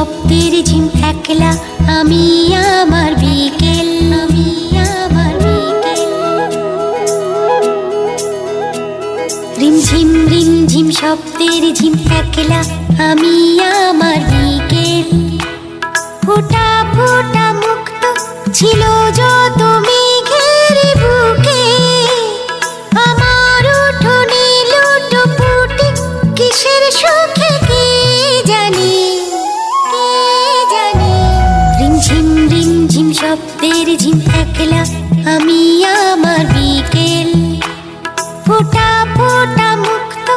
শব্দের ঝিম একলা আমি আমার বিকেল, আমি আমার বিকেল। রিমঝিম শব্দের ঝিম একলা আমি আমার বিকেল। ফোঁটা ফোঁটা মুক্ত ছিল যত মেঘের বুকে, আমার উঠোনে লুটোপুটি কিসের সুখে কে জানে, কে জানে। রিমঝিম শব্দের ঝিম একলা আমি আমার বিকেল। ফোঁটা ফোঁটা মুক্ত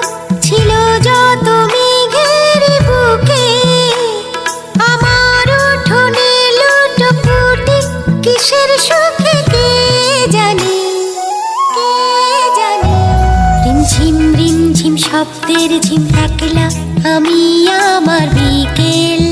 ছিল যত মেঘের বুকে, আমার উঠোনে লুটোপুটি কিসের সুখে কে জানে, কে জানে। রিমঝিম শব্দের ঝিম একলা আমি আমার বিকেল।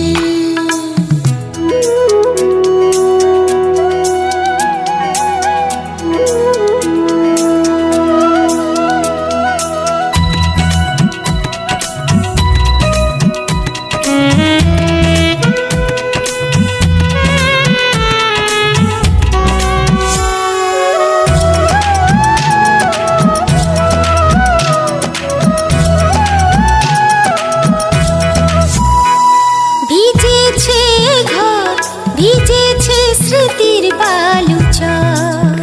ভিজেছে ঘর, ভিজেছে স্মৃতির বালুচর,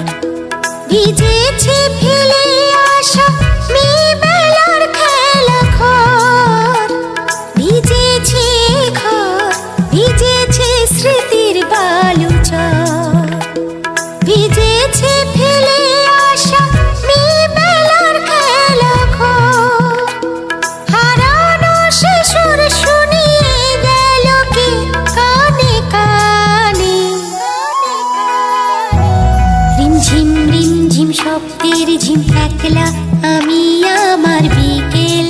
ভিজেছে ফেলে আসা মেয়েবেলার খেলা ঘর। ভিজেছে ঘর, ভিজেছে স্মৃতির বালুচর, ভিজেছে ফেলে আসা মেয়েবেলার খেলা ঘর। হারানো শিশুর শুনিয়ে গেল কে কানে কানে। রিমঝিম শব্দের ঝিম একলা আমি আমার বিকেল।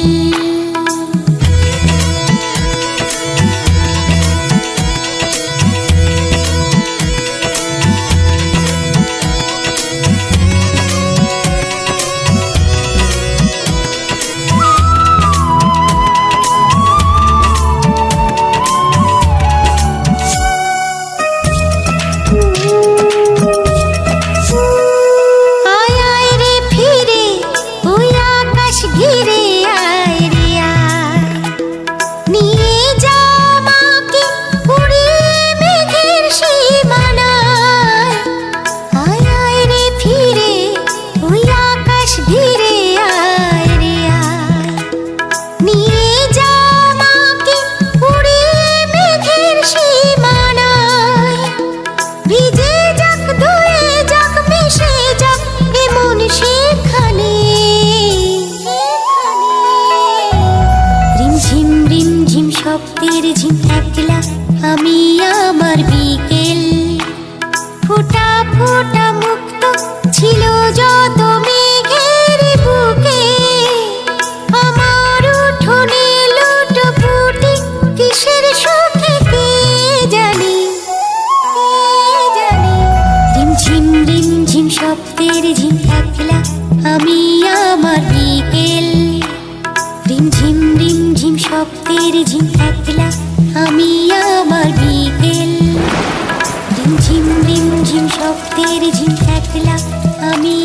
ঘিরে আয় রে আয়, নিয়ে যা আমাকে উড়িয়ে মেঘের সীমানায়। আয় আয় রে ফিরে ওই আকাশ ঘিরে আয় রে আয়, নিয়ে যা আমাকে উড়িয়ে মেঘের সীমানায়। ভিজে যাক ধুয়ে যাক মিশে যাক এমন সেখানে। রিমঝিম শব্দের ঝিম একলা আমি আমার বিকেল। ফোঁটা ফোঁটা মুক্ত ছিল যত মেঘের বুকে, আমার উঠোনে লুটোপুটি কিসের সুখে কে জানে, কে জানে। রিমঝিম শব্দের ঝিম একলা আমি আমার বিকেল। রিমঝিম শব্দের ঝিম একলা আমি আমার বিকেল। রিমঝিম শব্দের ঝিম একলা আমি